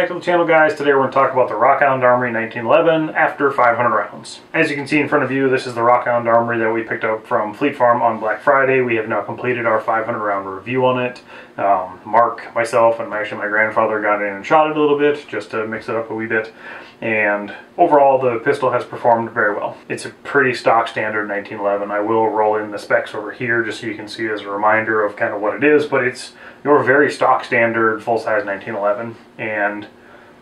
back to the channel, guys. Today we're going to talk about the Rock Island Armory 1911 after 500 rounds. As you can see in front of you, this is the Rock Island Armory that we picked up from Fleet Farm on Black Friday. We have now completed our 500 round review on it. Mark, myself, and actually my grandfather got in and shot it a little bit just to mix it up a wee bit. And overall, the pistol has performed very well. It's a pretty stock standard 1911. I will roll in the specs over here just so you can see as a reminder of kind of what it is, but it's your very stock standard full-size 1911, and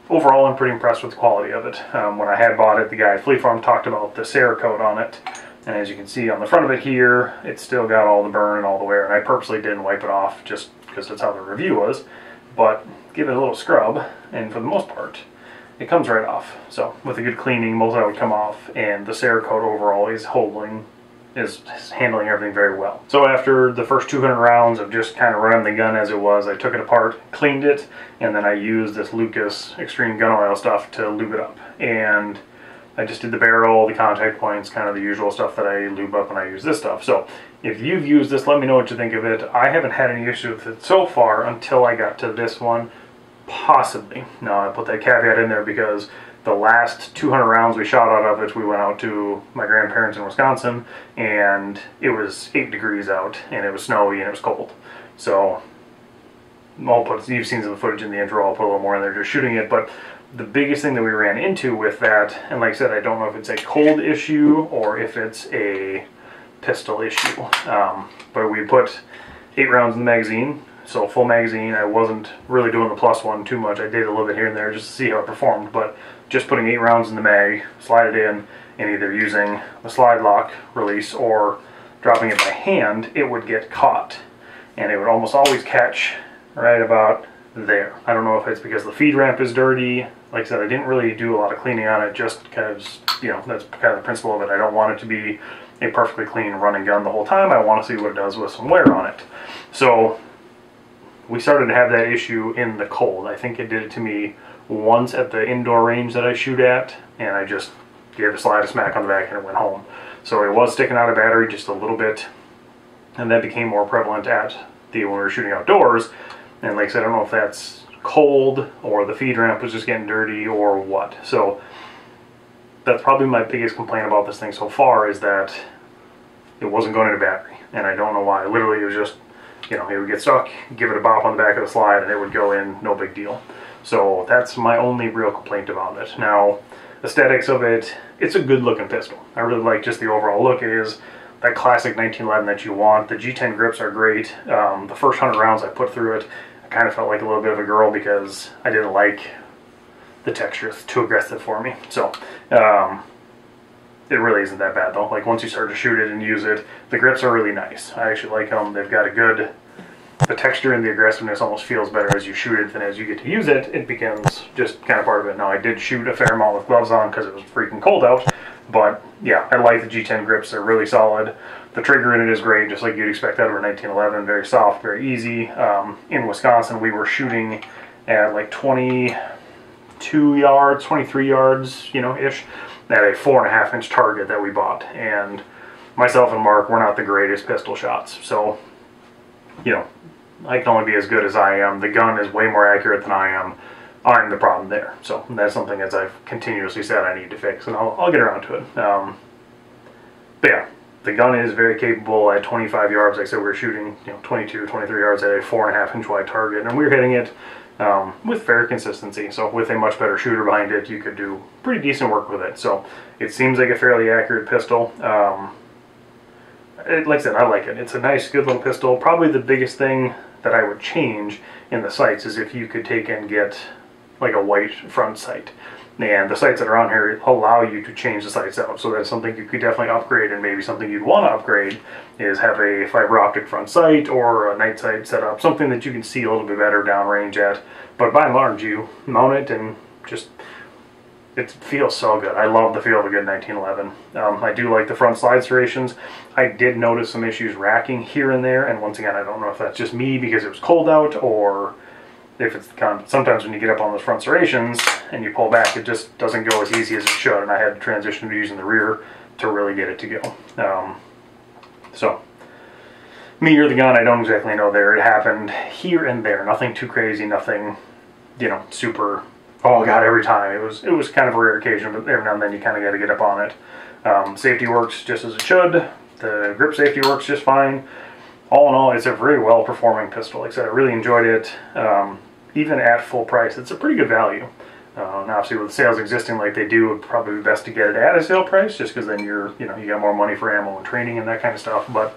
overall I'm pretty impressed with the quality of it. When I had bought it, the guy at Fleet Farm talked about the Cerakote on it, and as you can see on the front of it here, it's still got all the burn and all the wear, and I purposely didn't wipe it off just because that's how the review was, but give it a little scrub, and for the most part it comes right off. So with a good cleaning, most of that would come off, and the Cerakote overall is handling everything very well. So after the first 200 rounds of just kind of running the gun as it was, I took it apart, cleaned it, and then I used this Lucas Extreme Gun Oil stuff to lube it up. And I just did the barrel, the contact points, kind of the usual stuff that I lube up when I use this stuff. So if you've used this, let me know what you think of it. I haven't had any issue with it so far until I got to this one. Possibly. Now I put that caveat in there because the last 200 rounds we shot out of it, we went out to my grandparents in Wisconsin, and it was 8 degrees out, and it was snowy, and it was cold. So you've seen some footage in the intro, I'll put a little more in there just shooting it, but the biggest thing that we ran into with that, and like I said, I don't know if it's a cold issue or if it's a pistol issue, but we put 8 rounds in the magazine. So full magazine. I wasn't really doing the plus one too much. I did a little bit here and there just to see how it performed, but just putting 8 rounds in the mag, slide it in, and either using the slide lock release or dropping it by hand, it would get caught. And it would almost always catch right about there. I don't know if it's because the feed ramp is dirty. Like I said, I didn't really do a lot of cleaning on it, just because, you know, that's kind of the principle of it. I don't want it to be a perfectly clean running gun the whole time. I want to see what it does with some wear on it. So we started to have that issue in the cold. I think it did it to me once at the indoor range that I shoot at, and I just gave the slide a smack on the back and it went home. So it was sticking out of battery just a little bit, and that became more prevalent when we were shooting outdoors. And like I said, I don't know if that's cold or the feed ramp was just getting dirty or what. So that's probably my biggest complaint about this thing so far, is that it wasn't going into battery, and I don't know why. Literally, it was just, you know, it would get stuck, give it a bop on the back of the slide, and it would go in, no big deal. So that's my only real complaint about it. Now, aesthetics of it, it's a good looking pistol. I really like just the overall look. It is that classic 1911 that you want. The G10 grips are great. The first 100 rounds I put through it, I kind of felt like a little bit of a girl because I didn't like the texture. It's too aggressive for me. So, it really isn't that bad though. Like once you start to shoot it and use it, the grips are really nice. I actually like them. They've got a good, the texture and the aggressiveness almost feels better as you shoot it than as you get to use it. It becomes just kind of part of it. Now I did shoot a fair amount with gloves on because it was freaking cold out, but yeah, I like the G10 grips. They're really solid. The trigger in it is great, just like you'd expect out of a 1911. Very soft, very easy. In Wisconsin, we were shooting at like 22 yards, 23 yards, you know, ish, at a 4.5-inch target that we bought. And myself and Mark, we're not the greatest pistol shots, so, you know, I can only be as good as I am. The gun is way more accurate than I am. I'm the problem there. So that's something, as I've continuously said, I need to fix, and I'll get around to it. But yeah, the gun is very capable at 25 yards. Like I said, we were shooting, you know, 22, 23 yards at a 4.5-inch wide target, and we were hitting it with fair consistency. So with a much better shooter behind it, you could do pretty decent work with it. So it seems like a fairly accurate pistol. Like I said, I like it. It's a nice, good little pistol. Probably the biggest thing that I would change in the sights is if you could take and get like a white front sight. And the sights that are on here allow you to change the sights out. So that's something you could definitely upgrade, and maybe something you'd want to upgrade is have a fiber optic front sight or a night sight setup, something that you can see a little bit better downrange at. But by and large, you mount it and just, it feels so good. I love the feel of a good 1911. I do like the front slide serrations. I did notice some issues racking here and there, and once again, I don't know if that's just me because it was cold out, or if it's kind of, sometimes when you get up on those front serrations and you pull back, it just doesn't go as easy as it should, and I had to transition to using the rear to really get it to go. So me or the gun, I don't exactly know there. It happened here and there, nothing too crazy, nothing, you know, super Oh god, every time. It was kind of a rare occasion, but every now and then you kind of got to get up on it. Safety works just as it should. The grip safety works just fine. All in all, it's a very well performing pistol. Like I said, I really enjoyed it. Even at full price, it's a pretty good value. Now, obviously, with sales existing like they do, it'd probably be best to get it at a sale price, just because then you got more money for ammo and training and that kind of stuff. But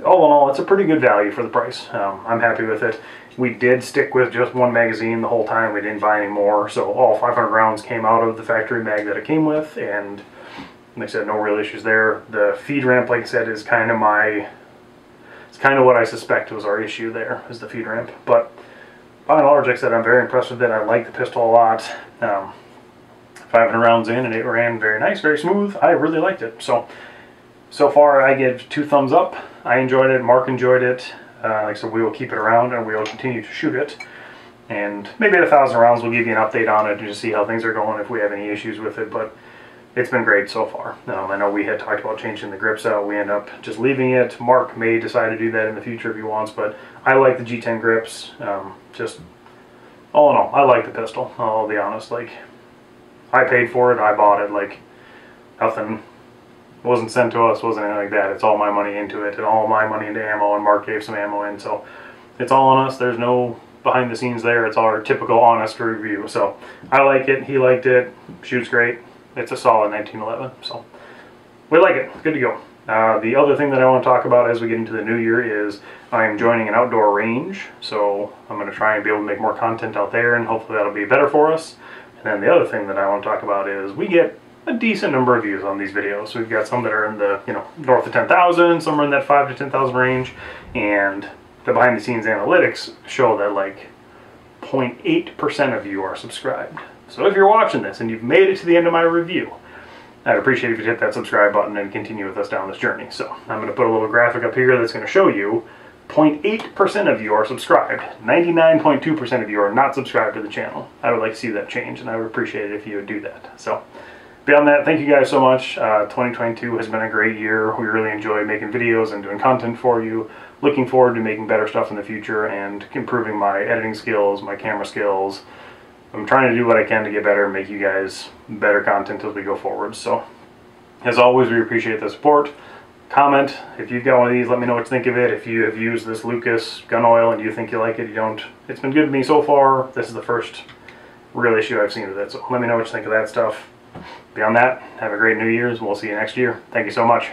all in all, it's a pretty good value for the price. I'm happy with it. We did stick with just one magazine the whole time. We didn't buy any more, so all 500 rounds came out of the factory mag that it came with, and like I said, no real issues there. The feed ramp, like I said, is kind of what I suspect was our issue there, is the feed ramp. But by and large, like I said, I'm very impressed with it. I like the pistol a lot. 500 rounds in, and it ran very nice, very smooth. I really liked it. So far, I give 2 thumbs up. I enjoyed it. Mark enjoyed it. Like I said, we will keep it around, and we will continue to shoot it. And maybe at 1,000 rounds, we'll give you an update on it and just see how things are going, if we have any issues with it. But it's been great so far. I know we had talked about changing the grips out. We end up just leaving it. Mark may decide to do that in the future if he wants, but I like the G10 grips. Just all in all, I like the pistol. I'll be honest. Like, I paid for it. I bought it. Like, nothing wasn't sent to us. Wasn't anything like that. It's all my money into it, and all my money into ammo. And Mark gave some ammo in, so it's all on us. There's no behind the scenes there. It's our typical honest review. So I like it. He liked it. Shoots great. It's a solid 1911, so we like it. Good to go. The other thing that I want to talk about as we get into the new year is I am joining an outdoor range, so I'm going to try and be able to make more content out there, and hopefully that'll be better for us. And then the other thing that I want to talk about is we get a decent number of views on these videos. We've got some that are in the north of 10,000, some are in that 5 to 10,000 range, and the behind the scenes analytics show that like 0.8% of you are subscribed. So if you're watching this and you've made it to the end of my review, I'd appreciate if you'd hit that subscribe button and continue with us down this journey. So I'm going to put a little graphic up here that's going to show you 0.8% of you are subscribed. 99.2% of you are not subscribed to the channel. I would like to see that change, and I would appreciate it if you would do that. So beyond that, thank you guys so much. 2022 has been a great year. We really enjoy making videos and doing content for you. Looking forward to making better stuff in the future and improving my editing skills, my camera skills. I'm trying to do what I can to get better and make you guys better content as we go forward. So, as always, we appreciate the support. Comment. If you've got one of these, let me know what you think of it. If you have used this Lucas gun oil and you think you like it, you don't, it's been good to me so far. This is the first real issue I've seen with it. So let me know what you think of that stuff. Beyond that, have a great New Year's, and we'll see you next year. Thank you so much.